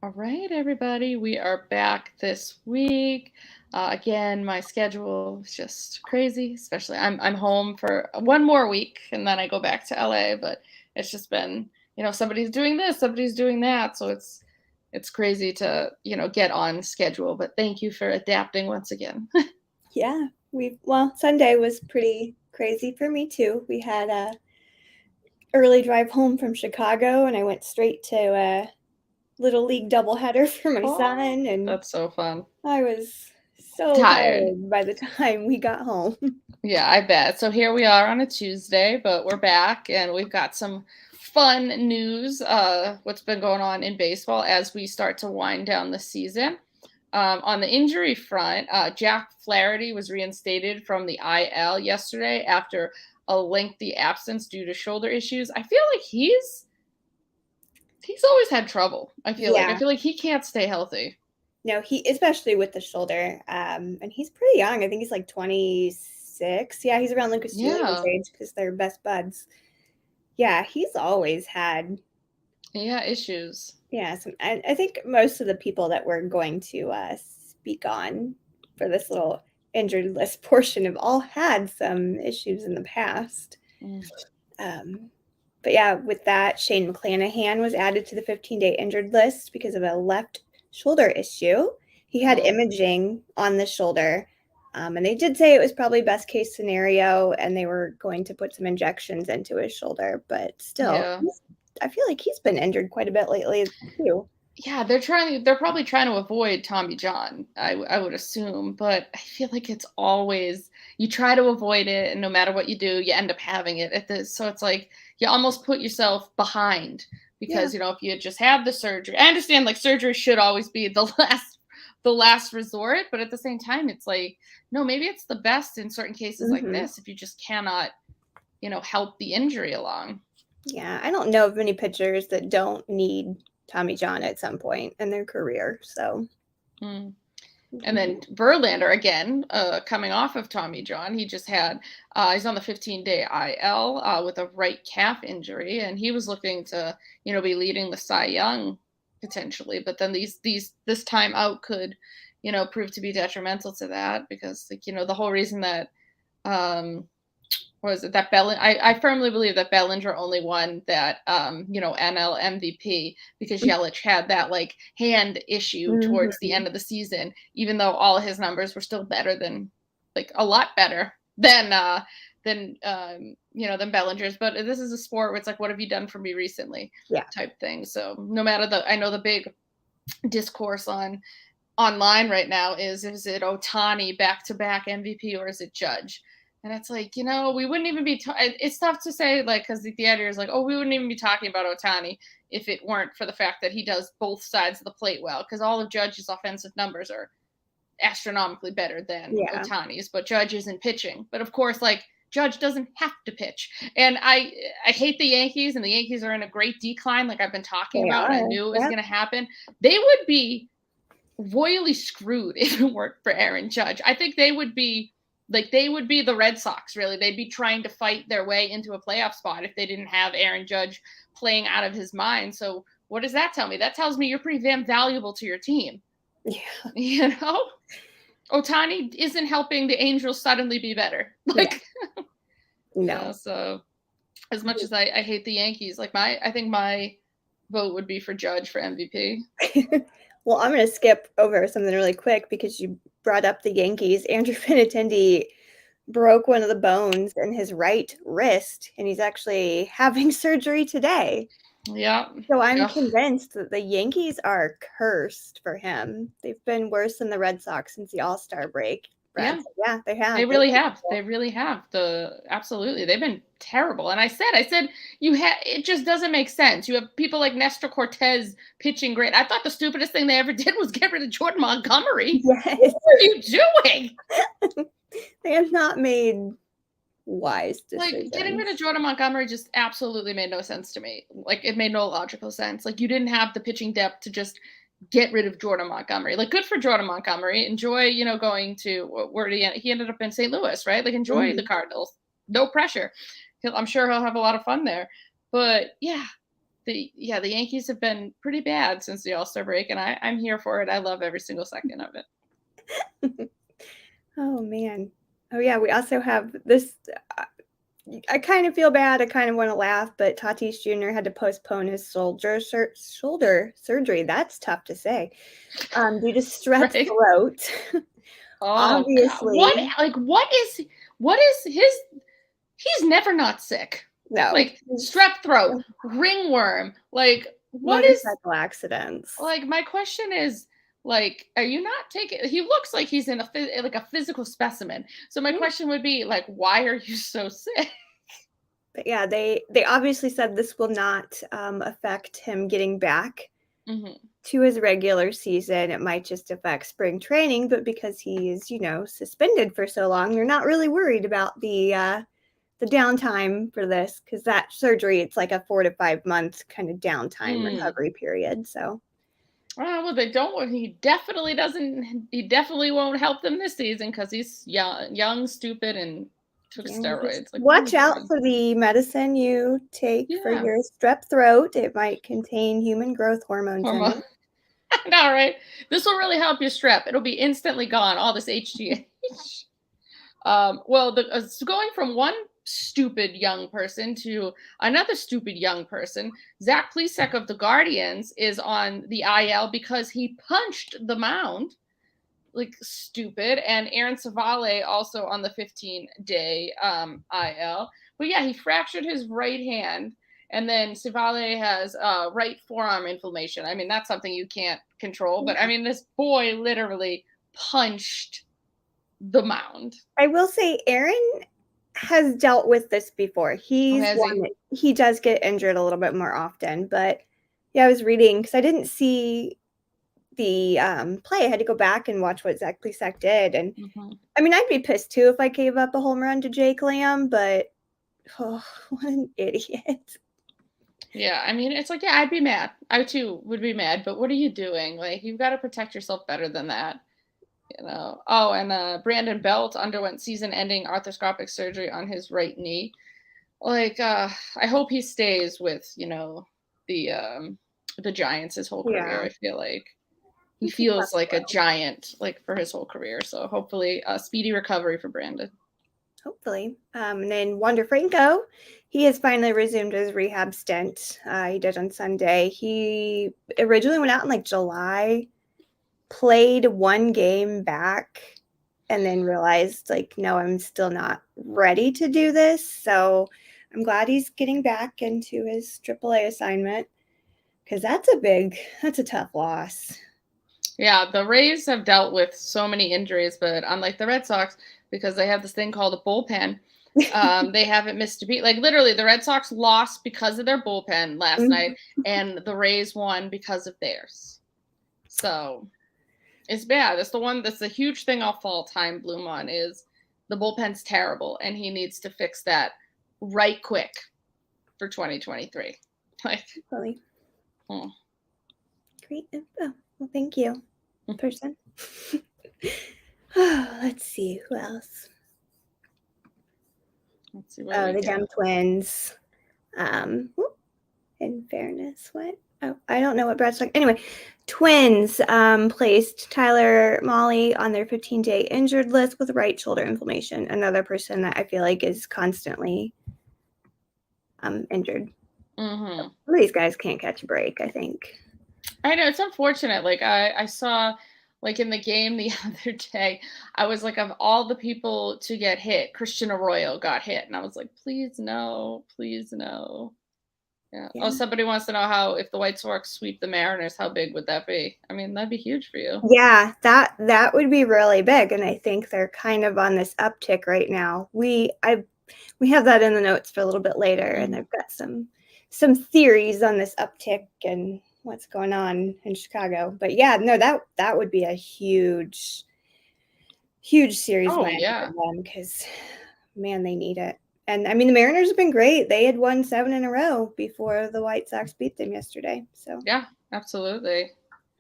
All right, everybody, we are back this week. Again, my schedule is just crazy. Especially, I'm home for one more week, and then I go back to LA. But it's just been, somebody's doing this, somebody's doing that, so it's crazy to get on schedule. But thank you for adapting once again. Yeah, Sunday was pretty crazy for me too. We had a early drive home from Chicago, and I went straight to a little league doubleheader for my Oh, son, and that's so fun. I was so Tired. tired by the time we got home. Yeah, I bet. So here we are on a Tuesday, but we're back and we've got some fun news. What's been going on in baseball as we start to wind down the season. On the injury front, Jack Flaherty was reinstated from the IL yesterday after a lengthy absence due to shoulder issues. I feel like he's always had trouble. I Yeah, feel like he can't stay healthy. no, he especially with the shoulder, and he's pretty young. I think he's like 26. Yeah, he's around Lucas Giolito's Yeah. age because they're best buds. Yeah, he's always had. Yeah, issues. Yeah, I think most of the people that we're going to speak on for this little injured list portion have all had some issues in the past. Mm. Um, but yeah, with that, Shane McClanahan was added to the 15-day injured list because of a left shoulder issue. He had Oh. imaging on the shoulder, and they did say it was probably best case scenario, and they were going to put some injections into his shoulder. But still, Yeah. I feel like he's been injured quite a bit lately too. Yeah, they're probably trying to avoid Tommy John, I would assume, but I feel like it's always you try to avoid it, and no matter what you do, you end up having it at this. So it's like you almost put yourself behind Yeah. because if you had just had the surgery, I understand like surgery should always be the last resort, but at the same time, it's like no, maybe it's the best in certain cases like Mhm. this if you just cannot, help the injury along. Yeah, I don't know of many pitchers that don't need Tommy John at some point in their career, so Mm. And mhm. then Verlander again, coming off of Tommy John, he's on the 15-day IL with a right calf injury, and he was looking to be leading the Cy Young potentially, but then this time out could prove to be detrimental to that because like the whole reason that um, was it that I firmly believe that Bellinger only won that NL MVP because Yelich had that like hand issue towards the Mhm. end of the season, even though all his numbers were still better than like a lot better than Bellinger's. But this is a sport where it's like, what have you done for me recently? Yeah. Type thing. So no matter I know the big discourse online right now is it Otani back to back MVP or is it Judge? And it's like, we wouldn't even be, it's tough to say, like, because the editor is like, oh, we wouldn't even be talking about Otani if it weren't for the fact that he does both sides of the plate well, because all of Judge's offensive numbers are astronomically better than Yeah. Otani's, but Judge isn't pitching. But of course, like, Judge doesn't have to pitch. And I hate the Yankees, and the Yankees are in a great decline, like I've been talking They about, and I are. knew it was Yep. going to happen. They would be royally screwed if it weren't for Aaron Judge. I think they would be the Red Sox, really. They'd be trying to fight their way into a playoff spot if they didn't have Aaron Judge playing out of his mind. So what does that tell me? That tells me you're pretty damn valuable to your team. Yeah. You know? Otani isn't helping the Angels suddenly be better. Yeah. Like, No. so as much as I hate the Yankees, like I think my vote would be for Judge for MVP. Well, I'm going to skip over something really quick because you brought up the Yankees. Andrew Benintendi broke one of the bones in his right wrist, and he's actually having surgery today. Yeah. So I'm Ugh. convinced that the Yankees are cursed for him. They've been worse than the Red Sox since the All-Star break. Brad Yeah. said, yeah, they They have. They've really been have. They terrible. really have. Absolutely. They've been terrible. And I said it just doesn't make sense. You have people like Nestor Cortez pitching great. I thought the stupidest thing they ever did was get rid of Jordan Montgomery. What Yes. are you doing? They have not made wise Like getting rid of decisions. Jordan Montgomery just absolutely made no sense to me. Like it made no logical sense. Like you didn't have the pitching depth to just get rid of Jordan Montgomery. Like good for Jordan Montgomery. Enjoy, going to where he ended up in St. Louis, right? Like enjoy the Mhm. Cardinals. No pressure. I'm sure he'll have a lot of fun there. But yeah, the Yankees have been pretty bad since the All-Star break, and I'm here for it. I love every single second of it. Oh, man. Oh, yeah, we also have this I kind of feel bad, I kind of wanna laugh, but Tatis Jr. had to postpone his shoulder surgery, that's tough to say, due to strep Right? throat. Oh god. What Obviously like what is his he's never not sick. no, Like it's strep throat, ringworm, like what is motorcycle accidents. like my question is like are you not taking he looks like he's in like a physical specimen. So my Yeah, question would be like why are you so sick? but yeah, they obviously said this will not, affect him getting back Mhm. to his regular season. It might just affect spring training, but because he's, suspended for so long, they're not really worried about the downtime for this because that surgery, it's like a 4 to 5 month kind of downtime Mm. recovery period. So Well, they don't. He definitely doesn't. He definitely won't help them this season because he's young, stupid, and took yeah, just steroids. Like, what are you watch out doing? for the medicine you take for Yeah, your strep throat. It might contain human growth hormones in hormone. it. I know, right? This will really help your strep. It'll be instantly gone. All this HGH. Well, going from one stupid young person to another stupid young person, Zach Plesac of the Guardians is on the IL because he punched the mound like stupid. And Aaron Savale also on the 15-day IL. But yeah, he fractured his right hand. And then Savale has right forearm inflammation. I mean, that's something you can't control. But I mean, this boy literally punched the mound. I will say Aaron has dealt with this before. Oh, He's has one he? that he does get injured a little bit more often, but yeah, I was reading because I didn't see the, play. I had to go back and watch what Zach Plesac did, and, Mhm. I mean, I'd be pissed too if I gave up a home run to Jake Lamb, but, oh, what an idiot. Yeah, I mean, it's like, yeah, I'd be mad. I too would be mad, but what are you doing? Like, you've got to protect yourself better than that. Oh, and Brandon Belt underwent season-ending arthroscopic surgery on his right knee. Like, I hope he stays with the the Giants his whole career. Yeah, I feel like he it's a tough feels like a blow. giant like for his whole career. So hopefully, a speedy recovery for Brandon. Hopefully. And then Wander Franco, he has finally resumed his rehab stint. He did on Sunday. He originally went out in, like, July, played 1 game back, and then realized, like, "No, I'm still not ready to do this," so I'm glad he's getting back into his AAA assignment because that's a tough loss. Yeah, the Rays have dealt with so many injuries, but unlike the Red Sox, because they have this thing called a bullpen, they haven't missed a beat. Like literally, the Red Sox lost because of their bullpen last night, Mhm. and the Rays won because of theirs. So it's bad. That's the one. That's the huge thing I'll fall time bloom on is the bullpen's terrible, and he needs to fix that right quick for 2023. Like, Really hmm. great info. Well, thank you, person. Let's see, who else? Let's see what Oh, we the got. Dumb Twins. Whoop, in fairness, what? Oh, I don't know what Brad's like. Anyway, Twins placed Tyler Molly on their 15-day injured list with right shoulder inflammation. Another person that I feel like is constantly injured. Hmm. Some of these guys can't catch a break, I think. I know it's unfortunate. Like I saw like in the game the other day, I was like of all the people to get hit, Christian Arroyo got hit, and I was like, please no, please no. Yeah. Oh, Yeah. somebody wants to know how if the White Sox sweep the Mariners, how big would that be? I mean, that'd be huge for you. Yeah, that would be really big, and I think they're kind of on this uptick right now. We have that in the notes for a little bit later, and Mhm. I've got some theories on this uptick and what's going on in Chicago. But yeah, no, that would be a huge series Oh win for yeah, them because man, they need it. And I mean, the Mariners have been great. They had won 7 in a row before the White Sox beat them yesterday. So yeah, absolutely.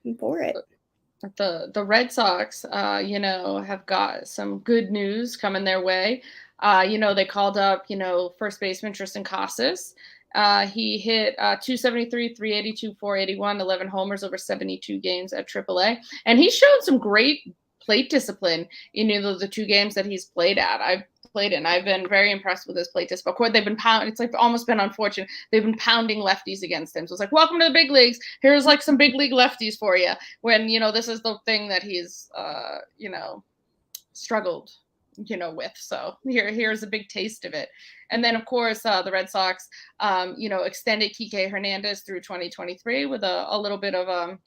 I'm for it. The Red Sox, have got some good news coming their way. They called up, first baseman Tristan Casas. He hit 273, 382, 481, 11 homers over 72 games at AAA. And he showed some great plate discipline in the two games that he's played at. I've played in. I've been very impressed with his plate discipline. Of course, they've been pounding. It's like almost been unfortunate. They've been pounding lefties against him. So it's like, welcome to the big leagues. Here's like some big league lefties for you. When this is the thing that he's struggled with. So here's a big taste of it. And then, of course, the Red Sox, extended Kike Hernandez through 2023 with a little bit of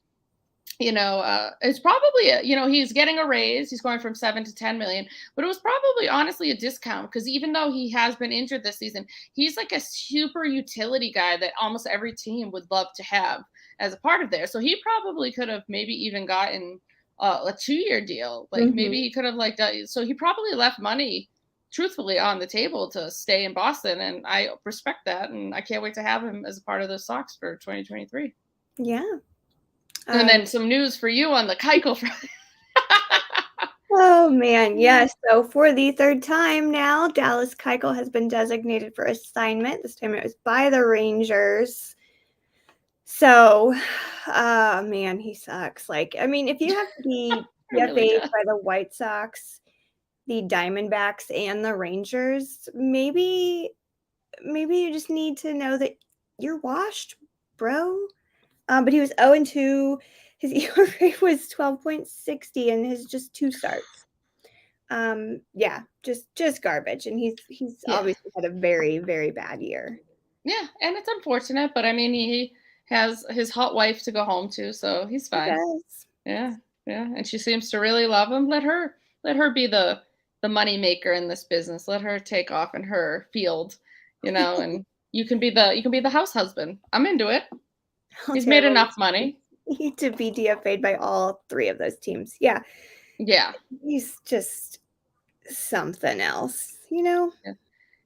it's probably he's getting a raise. He's going from 7 to 10 million, but it was probably honestly a discount because even though he has been injured this season, he's like a super utility guy that almost every team would love to have as a part of there. So he probably could have maybe even gotten a 2-year deal. Like maybe he could have so he probably left money truthfully on the table to stay in Boston. And I respect that. And I can't wait to have him as a part of the Sox for 2023. Yeah. And then some news for you on the Keuchel front. Oh, man. Yes. So for the third time now, Dallas Keuchel has been designated for assignment. This time it was by the Rangers. So, man, he sucks. Like, I mean, if you have to be DFA'd by the White Sox, the Diamondbacks, and the Rangers, maybe you just need to know that you're washed, bro. But he was 0-2. His ERA was 12.60 in his just 2 starts. Yeah, just garbage. And he's obviously had a very, very bad year. Yeah, and it's unfortunate, but I mean he has his hot wife to go home to, so he's fine. He does. Yeah, and she seems to really love him. Let her be the money maker in this business. Let her take off in her field, and you can be the house husband. I'm into it. He's made enough money. Need to be DFA'd by all 3 of those teams. Yeah. Yeah. He's just something else, Yeah.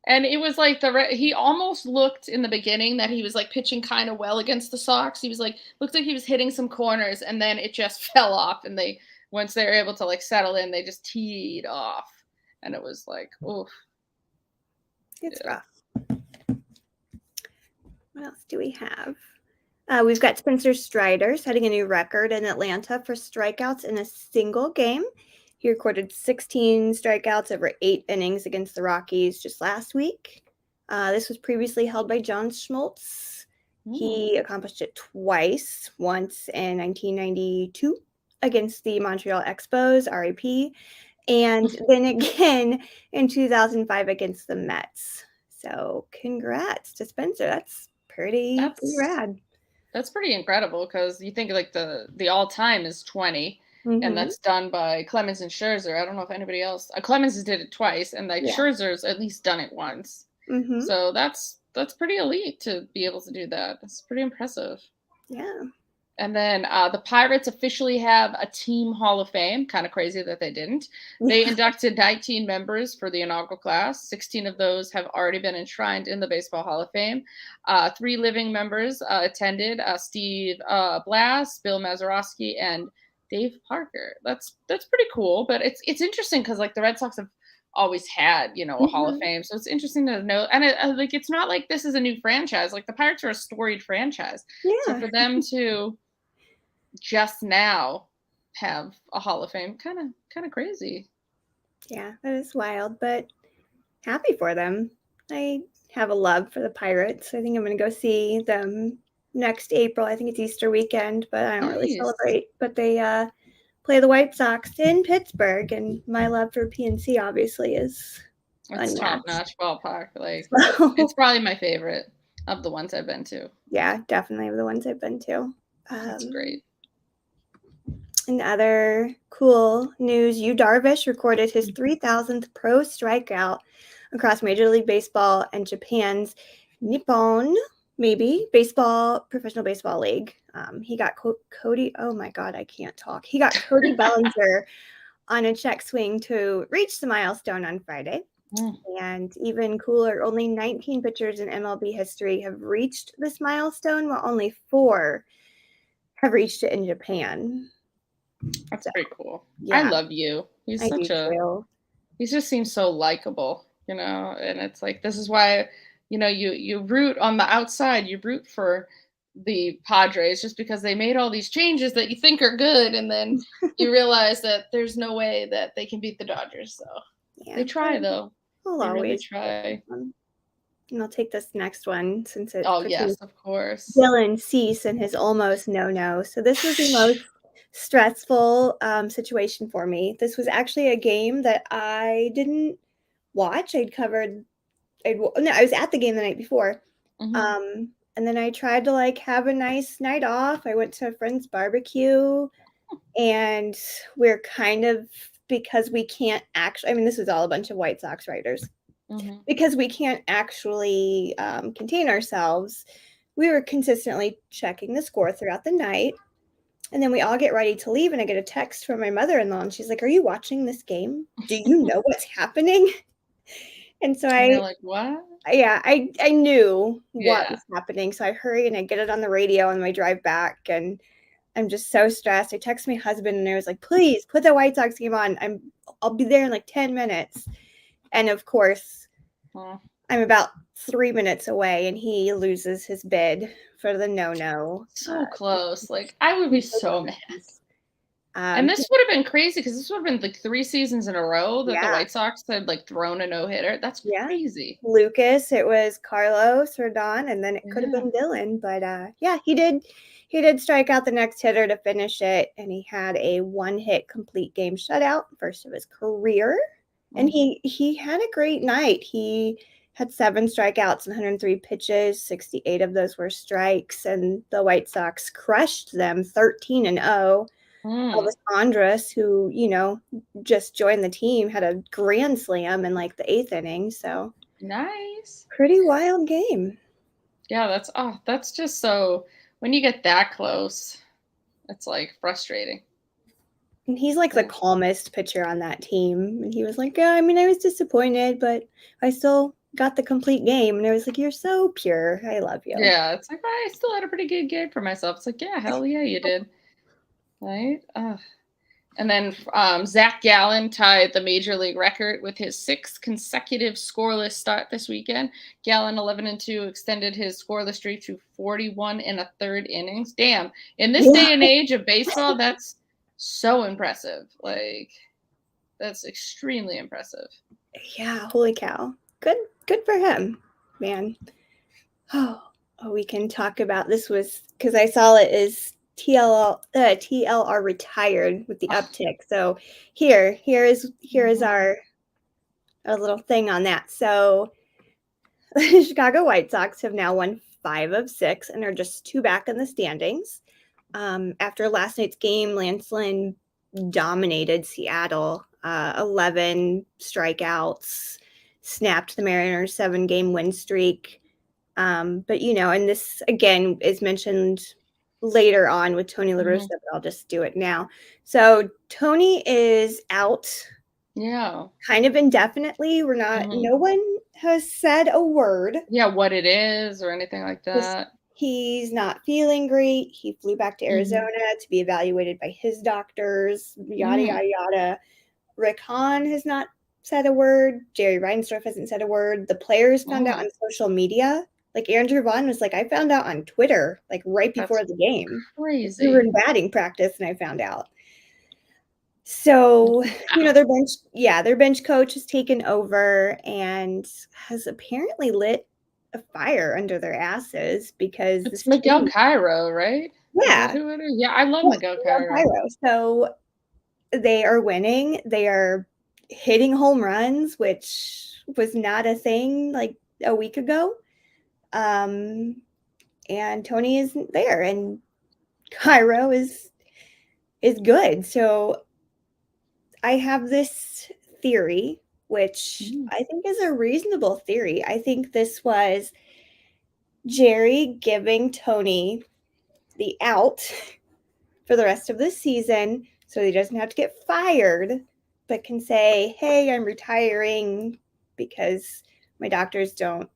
And it was like he almost looked in the beginning that he was like pitching kind of well against the Sox. He was like looked like he was hitting some corners, and then it just fell off. And once they were able to like settle in, they just teed off, and it was like, oof. It's rough. What else do we have? We've got Spencer Strider setting a new record in Atlanta for strikeouts in a single game. He recorded 16 strikeouts over 8 innings against the Rockies just last week. This was previously held by John Schmaltz. He accomplished it twice, once in 1992 against the Montreal Expos, RIP, and then again in 2005 against the Mets. So congrats to Spencer. That's pretty rad. That's pretty incredible because you think like the all-time is 20, and that's done by Clemens and Scherzer. I don't know if anybody else. Clemens did it twice, and Scherzer's at least done it once. So that's pretty elite to be able to do that. That's pretty impressive. Yeah. And then the Pirates officially have a team Hall of Fame. Kind of crazy that they didn't. They inducted 19 members for the inaugural class. 16 of those have already been enshrined in the Baseball Hall of Fame. 3 living members attended: Steve Blass, Bill Mazeroski, and Dave Parker. That's pretty cool. But it's interesting because like the Red Sox have always had a Hall of Fame, so it's interesting to know. And it's not like this is a new franchise. Like the Pirates are a storied franchise. Yeah. So for them to just now have a Hall of Fame, kind of crazy. Yeah, that is wild, but happy for them. I have a love for the Pirates. I think I'm going to go see them next April. I think it's Easter weekend, but I don't really celebrate. But they play the White Sox in Pittsburgh, and my love for PNC obviously is It's top-notch ballpark. Like it's probably my favorite of the ones I've been to. Yeah, definitely of the ones I've been to. That's great. In other cool news, Yu Darvish recorded his 3,000th pro strikeout across Major League Baseball and Japan's Nippon, Professional Baseball League. He got Cody. Oh my God, I can't talk. He got Cody Bellinger on a check swing to reach the milestone on Friday. And even cooler, only 19 pitchers in MLB history have reached this milestone, while only 4 have reached it in Japan. That's pretty cool. Yeah. I love you. He just seems so likable, and it's like, this is why, you root on the outside, you root for the Padres just because they made all these changes that you think are good, and then you realize that there's no way that they can beat the Dodgers. So Yeah, they but try though. I'll They really always take this try. one. And I'll take this next one since it Oh pertains yes, of course. Dylan Cease and his almost no-no. So this was the most stressful situation for me. This was actually a game that I didn't watch. No, I was at the game the night before. Hmm. And then I tried to like have a nice night off. I went to a friend's barbecue and we're kind of because we can't actually, I mean, this was all a bunch of White Sox writers Hmm. because we can't actually contain ourselves. We were consistently checking the score throughout the night. And then we all get ready to leave, and I get a text from my mother in law, and she's like, "Are you watching this game? Do you know what's happening?" And so And you're like, what? yeah, I knew what Yeah. was happening. So I hurry and I get it on the radio on my drive back, and I'm just so stressed. I text my husband, and I was like, "Please put the White Sox game on. I'll be there in like 10 minutes." And of course, Mm. I'm about 3 minutes away, and he loses his bid for the no-no. So close. Like I would be so mad. And Um, this would have been crazy because this would have been like 3 seasons in a row that the yeah, White Sox had, like, thrown a no-hitter. That's yeah. crazy. Lucas, it was Carlos or Don, and then it could have Yeah. been Dylan. But yeah, he did strike out the next hitter to finish it, and he had a one-hit complete game shutout, first of his career. And Mhm. he had a great night. He had 7 strikeouts and 103 pitches. 68 of those were strikes, and the White Sox crushed them 13-0. Mm. Elvis Andrus, who just joined the team, had a grand slam in like the eighth inning. So Nice. pretty wild game. Yeah, that's just so when you get that close, it's, like, frustrating. And he's like the Yeah. calmest pitcher on that team. And he was like, "Yeah, I mean, I was disappointed, but I still got the complete game." And I was like, "You're so pure. I love you." Yeah, it's like, I still had a pretty good game for myself. It's like, yeah, hell yeah, you did. Right? Ugh. And then Zach Gallen tied the major league record with his sixth consecutive scoreless start this weekend. Gallen, 11-2, extended his scoreless streak to 41 and a third innings. Damn! In this Yeah. day and age of baseball, that's so impressive. Like that's extremely impressive. Yeah, holy cow. Good for him, man. Oh, we can talk about this was because I saw it is TLR retired with the Oh, uptick. So here is mhm, our little thing on that. So the Chicago White Sox have now won 5 of 6 and are just 2 back in the standings. After last night's game, Lance Lynn dominated Seattle, 11 strikeouts, snapped the Mariners' 7-game win streak. But and this again is mentioned later on with Tony La Russa, mhm. but I'll just do it now. So Tony is out Yeah. kind of indefinitely. Mhm. No one has said a word. Yeah, what it is or anything like that. He's not feeling great. He flew back to Mhm. Arizona to be evaluated by his doctors, yada, Mm. yada, yada. Rick Hahn has not said a word. Jerry Reinsdorf hasn't said a word. The players found out Mm. on social media. Like Andrew Vaughn was like, I found out on Twitter, like right That's before the game. Like, we were crazy. in batting practice and I found out. So, Wow. their bench coach has taken over and has apparently lit a fire under their asses because It's this Miguel team, Cairo, right? Is that yeah, who it is? Yeah, I love yeah, Miguel Miguel Cairo. Cairo. So they are winning. They are hitting home runs, which was not a thing like a week ago. Um, and Tony isn't there, and Cairo is good. So I have this theory, which Mm. I think is a reasonable theory. I think this was Jerry giving Tony the out for the rest of the season so he doesn't have to get fired, but can say, hey, I'm retiring because my doctors don't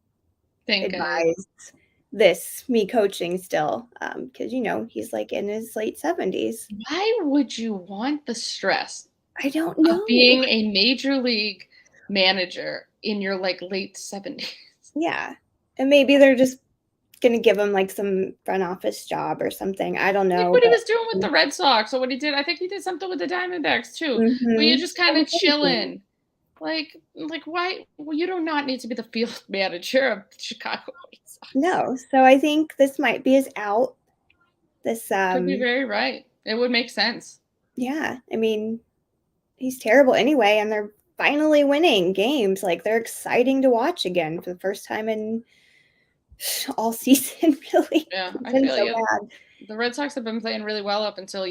Think advise me coaching still. Because, he's like in his late 70s. why would you want the stress I don't of know. being a major league manager in your, like, late 70s? Yeah. And maybe they're just gonna give him, like, some front office job or something, I don't Like know, what he but was doing with the Red Sox or what he did I think he did something with the Diamondbacks too, where you're mhm. just kinda Anything. chilling. Like, why well, you do not need to be the field manager of Chicago White Sox. No, so I think this might be his out. This, Could be very right. It would make sense. yeah, I mean, he's terrible anyway, and they're finally winning games, like, they're exciting to watch again for the first time in all season, really. Yeah, It's I been feel so you. bad. The Red Sox have been playing really well up until,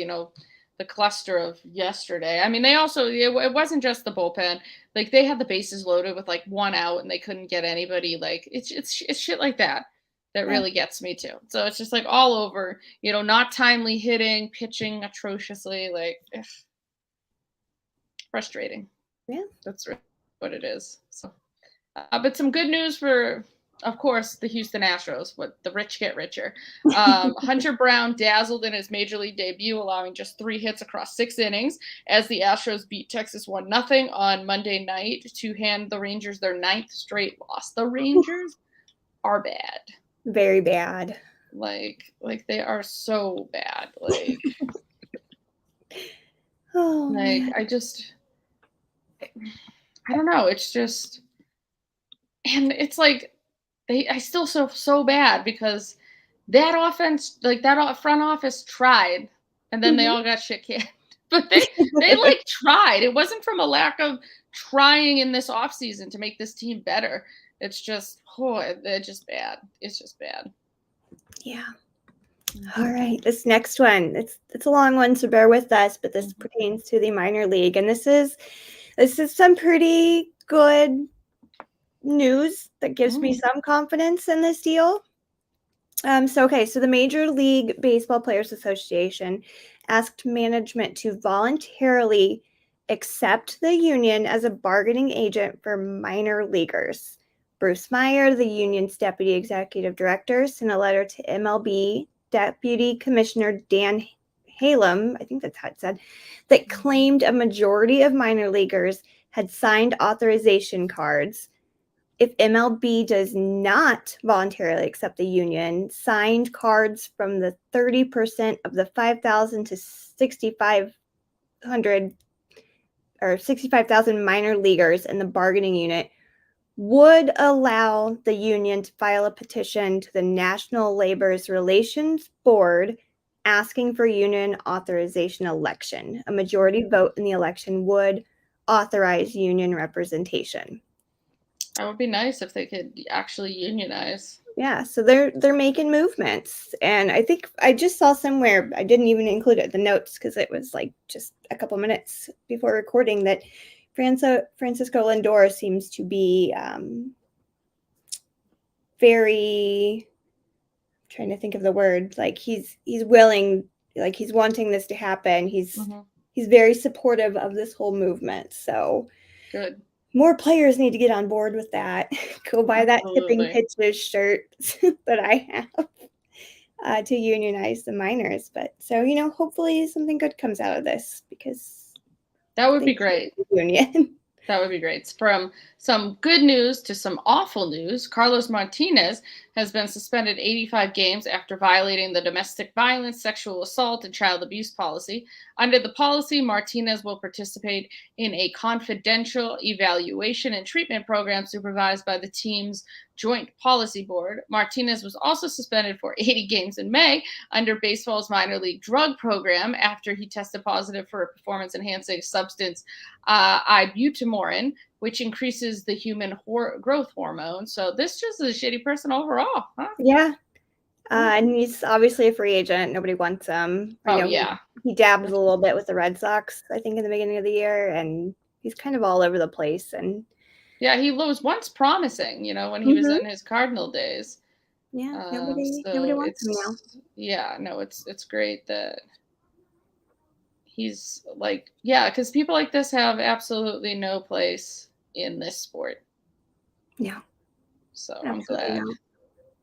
the cluster of yesterday. I mean, they also it wasn't just the bullpen. Like they had the bases loaded with like one out and they couldn't get anybody. Like it's shit like that that Yeah, really gets me too. So it's just like all over, not timely hitting, pitching atrociously, like frustrating. yeah. That's really what it is. So but some good news for, of course, the Houston Astros. What the rich get richer. Hunter Brown dazzled in his major league debut, allowing just 3 hits across 6 innings as the Astros beat Texas 1-0 on Monday night to hand the Rangers their ninth straight loss. The Rangers are bad. Very bad. Like they are so bad. Oh, Like man. I don't know. It's just and it's like I still so bad because that offense, like front office tried, and then they Mhm. all got shit canned. But they like tried. It wasn't from a lack of trying in this offseason to make this team better. It's just it's just bad. It's just bad. Yeah. Mhm, Alright, this next one, it's a long one, so bear with us, but this mhm, pertains to the minor league, and this is some pretty good news that gives me mm, some confidence in this deal. So the Major League Baseball Players Association asked management to voluntarily accept the union as a bargaining agent for minor leaguers. Bruce Meyer, the union's deputy executive director, sent a letter to MLB Deputy Commissioner Dan Halem, I think that's how it said, that claimed a majority of minor leaguers had signed authorization cards if MLB does not voluntarily accept the union, signed cards from the 30% of the 5,000 to 6,500 or 65,000 minor leaguers in the bargaining unit would allow the union to file a petition to the National Labor Relations Board asking for union authorization election. A majority mhm. vote in the election would authorize union representation. That would be nice if they could actually unionize. Yeah, so they're making movements, and I think I just saw somewhere, I didn't even include it in the notes because it was like just a couple minutes before recording, that Francisco Lindor seems to be very, trying to think of the word, like he's willing, like he's wanting this to happen. Mhm. He's very supportive of this whole movement. So Good. more players need to get on board with that. Go buy that tipping Absolutely. pitches shirt that I have. To unionize the miners. But so, hopefully something good comes out of this because That would they be need great. the union. That would be great. From some good news to some awful news, Carlos Martinez has been suspended 85 games after violating the domestic violence, sexual assault, and child abuse policy. Under the policy, Martinez will participate in a confidential evaluation and treatment program supervised by the team's joint policy board. Martinez was also suspended for 80 games in May under baseball's minor league drug program after he tested positive for a performance enhancing substance, ibutamorin, which increases the human growth hormone. So this just is a shitty person overall, huh? Yeah. Hmm. And he's obviously a free agent. Nobody wants him. I Oh know yeah, he dabbled a little bit with the Red Sox, I think, in the beginning of the year, and he's kind of all over the place. And yeah. He was once promising, when he was mhm, in his Cardinal days. yeah, nobody So wants him now. it's yeah, no, it's great that he's like yeah, because people like this have absolutely no place in this sport. Yeah, So I'm absolutely glad. not.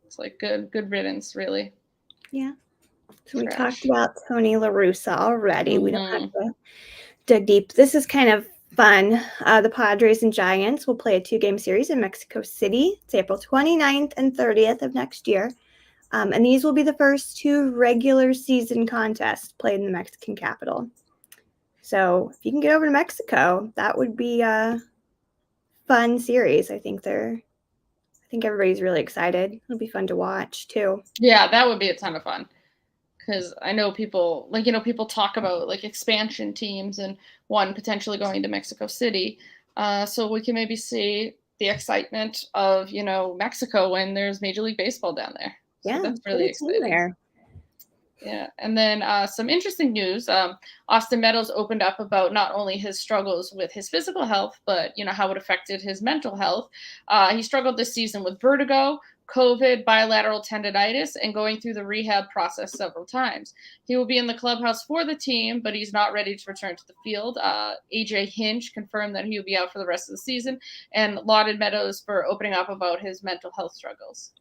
It's like good riddance, really. Yeah. So we talked Trash. about Tony La Russa already. We don't have Hmm. to dig deep. This is kind of Fun. The Padres and Giants will play a 2-game series in Mexico City. It's April 29th and 30th of next year. And these will be the first 2 regular season contests played in the Mexican capital. So if you can get over to Mexico, that would be a fun series. I think everybody's really excited. It'll be fun to watch too. Yeah, that would be a ton of fun. Because I know people people talk about like expansion teams and one potentially going to Mexico City. So we can maybe see the excitement of Mexico when there's Major League Baseball down there. So Yeah, that's get really a team exciting. there. Yeah, and then some interesting news. Austin Meadows opened up about not only his struggles with his physical health, but how it affected his mental health. He struggled this season with vertigo, COVID, bilateral tendonitis, and going through the rehab process several times. He will be in the clubhouse for the team, but he's not ready to return to the field. AJ Hinch confirmed that he will be out for the rest of the season, and lauded Meadows for opening up about his mental health struggles.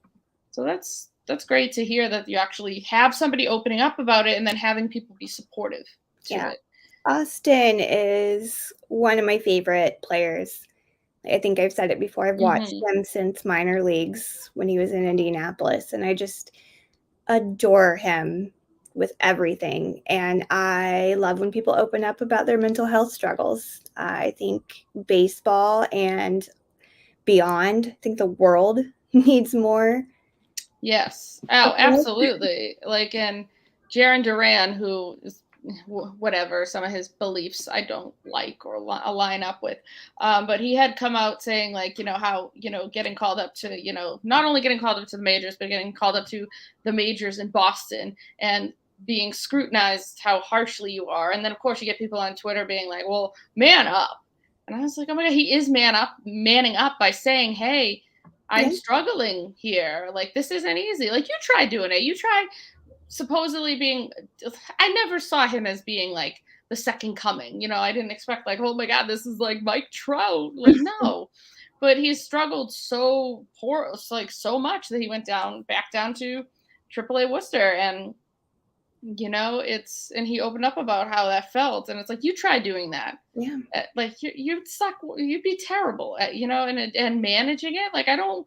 So that's great to hear that you actually have somebody opening up about it and then having people be supportive to Yeah. it. Austin is one of my favorite players. I think I've said it before. I've watched Mhm. him since minor leagues when he was in Indianapolis, and I just adore him with everything. And I love when people open up about their mental health struggles. I think baseball and beyond, I think the world needs more. Yes. Oh, absolutely. Like in Jaron Duran, who is whatever some of his beliefs I don't like or align up with, but he had come out saying like how getting called up to not only getting called up to the majors but getting called up to the majors in Boston and being scrutinized how harshly you are, and then of course you get people on Twitter being like, well, man up. And I was like, oh my god, he is manning up by saying, hey, Yeah, I'm struggling here. Like, this isn't easy. Like, you try doing it. You try supposedly being. I never saw him as being like the second coming. I didn't expect, like, oh my God, this is like Mike Trout. Like, no. But he's struggled so poor, like, so much that he went back down to AAA Worcester. And and he opened up about how that felt, and it's like, you try doing that. yeah, Like, you'd suck, you'd be terrible at and managing it. Like, I don't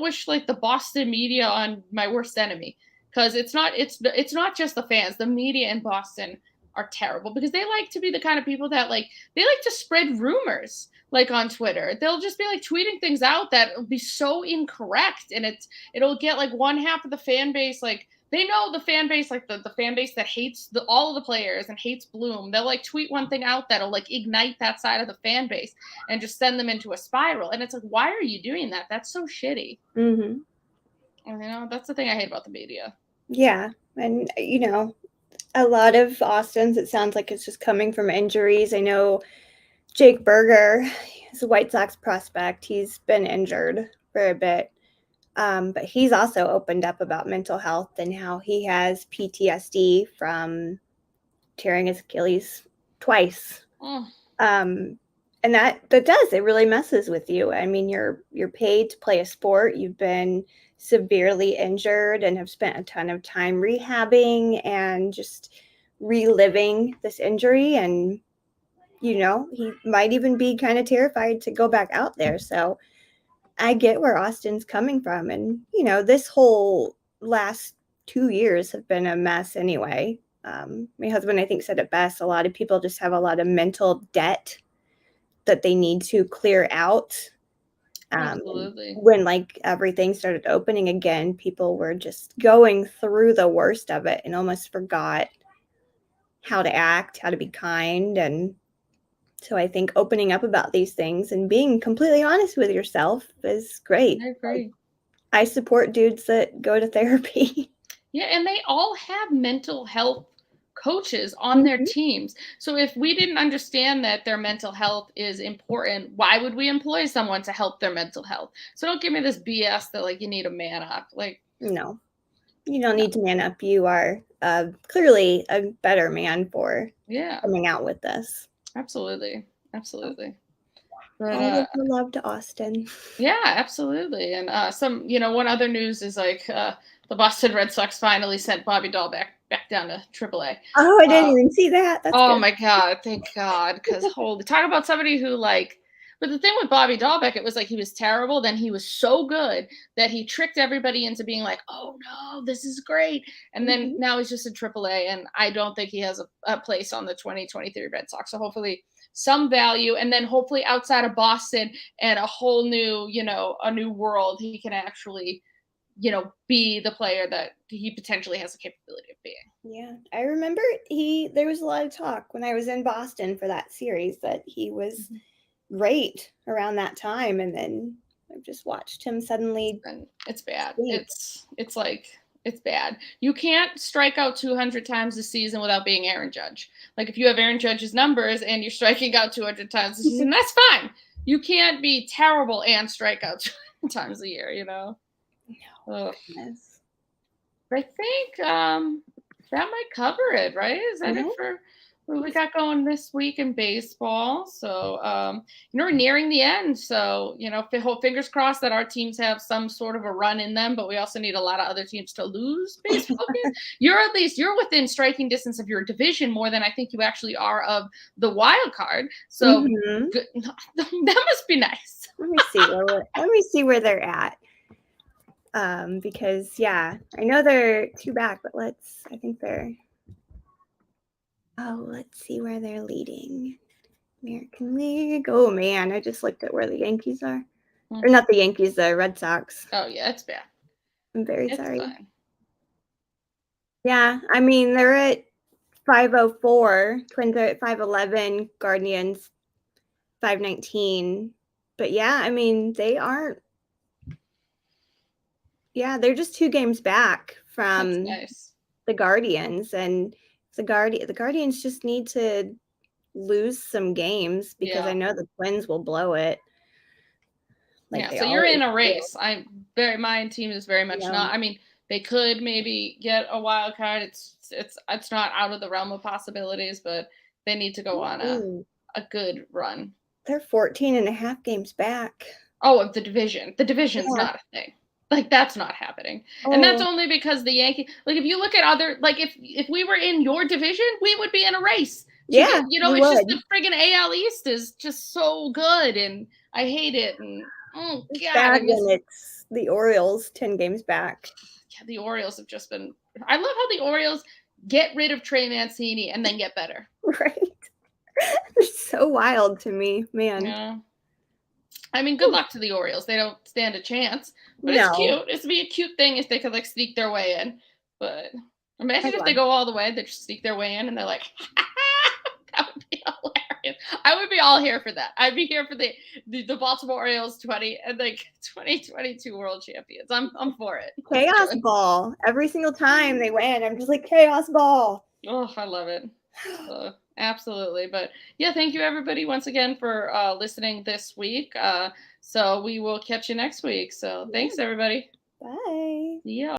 wish like the Boston media on my worst enemy, because it's not just the fans. The media in Boston are terrible because they like to be the kind of people that like they like to spread rumors like on Twitter. They'll just be like tweeting things out that will be so incorrect, and it'll get like one half of the fan base, like they know the fan base, like the fan base that hates all of the players and hates Bloom. They'll like tweet one thing out that'll like ignite that side of the fan base and just send them into a spiral. And it's like, why are you doing that? That's so shitty. hmm And that's the thing I hate about the media. yeah. And a lot of Austin's, it sounds like it's just coming from injuries. I know Jake Berger is a White Sox prospect. He's been injured for a bit. But he's also opened up about mental health and how he has PTSD from tearing his Achilles twice. Oh, Um, and that does, it really messes with you. I mean, you're paid to play a sport. You've been severely injured and have spent a ton of time rehabbing and just reliving this injury. And he might even be kind of terrified to go back out there. So I get where Austin's coming from. And, this whole last 2 years have been a mess anyway. My husband, I think, said it best. A lot of people just have a lot of mental debt that they need to clear out. absolutely. When like everything started opening again, people were just going through the worst of it and almost forgot how to act, how to be kind. And so I think opening up about these things and being completely honest with yourself is great. I agree. I support dudes that go to therapy. Yeah, and they all have mental health coaches on their Mhm. teams. So if we didn't understand that their mental health is important, why would we employ someone to help their mental health? So don't give me this BS that like you need a man up. Like, No, you don't no. need to man up. You are clearly a better man for Yeah, coming out with this. absolutely. Absolutely. But All of the love to Austin. yeah, absolutely. And one other news is like the Boston Red Sox finally sent Bobby Dahl back down to AAA. Oh, I didn't Uh, even see that. That's oh good. my God, thank God, because holy, talk about somebody who like. But the thing with Bobby Dahlbeck, it was like he was terrible. Then he was so good that he tricked everybody into being like, "Oh no, this is great." And then Mhm. now he's just in AAA, and I don't think he has a place on the 2023 Red Sox. So hopefully some value, and then hopefully outside of Boston and a whole new, a new world, he can actually be the player that he potentially has the capability of being. Yeah, I remember there was a lot of talk when I was in Boston for that series that he was Mhm. great around that time, and then I've just watched him suddenly And it's bad. sink. It's like it's bad. You can't strike out 200 times a season without being Aaron Judge. Like if you have Aaron Judge's numbers and you're striking out 200 times a season, that's fine. You can't be terrible and strike out 200 times a year, Ugh. Goodness. I think that might cover it, right? Is that it Yeah. for what we got going this week in baseball? So we're nearing the end. So fingers crossed that our teams have some sort of a run in them, but we also need a lot of other teams to lose baseball games. You're within striking distance of your division more than I think you actually are of the wild card. So Mhm. good. That must be nice. Let me see where they're at. Because yeah, I know they're 2 back, but I think they're let's see where they're leading. American League. Oh man, I just looked at where the Yankees are. Or Mhm. not the Yankees, the Red Sox. Oh yeah, it's bad. I'm very It's sorry. fine. Yeah, I mean, they're at 504, Twins are at 511, Guardians 519. But yeah, I mean, they're just 2 games back That's from nice. the Guardians, and the Guardians just need to lose some games because I Yeah. know the Twins will blow it like Yeah, they so you're in always a do, race. My team is very you much know? not. I mean, they could maybe get a wild card. It's not out of the realm of possibilities, but they need to go on Ooh, a good run. they're 14 and a half games back. Oh, of the division. The division's Yeah. not a thing. Like that's not happening. And that's Oh, only because the Yankee like if you look at other like if we were in your division, we would be in a race to yeah, get, you it's just would. the friggin' AL East is just so good and I hate it and oh It's god, I bad miss when it's the Orioles 10 games back. yeah, the Orioles have just been I love how the Orioles get rid of Trey Mancini and then get better. Right? They're so wild to me, man. Yeah. I mean, good Whew. luck to the Orioles. They don't stand a chance, but it's No, cute. It's be a cute thing if they could like sneak their way in. But imagine I'd if they love go all the way, they just sneak their way in, and they're like, that would be hilarious. I would be all here for that. I'd be here for the Baltimore Orioles 20 and like 2022 World Champions. I'm for it. Let's do chaos it. ball. Every single time they win, I'm just like, chaos ball. Oh, I love it. Absolutely. But yeah, thank you everybody once again for listening this week. So we will catch you next week. So Yeah, thanks everybody. bye. See ya.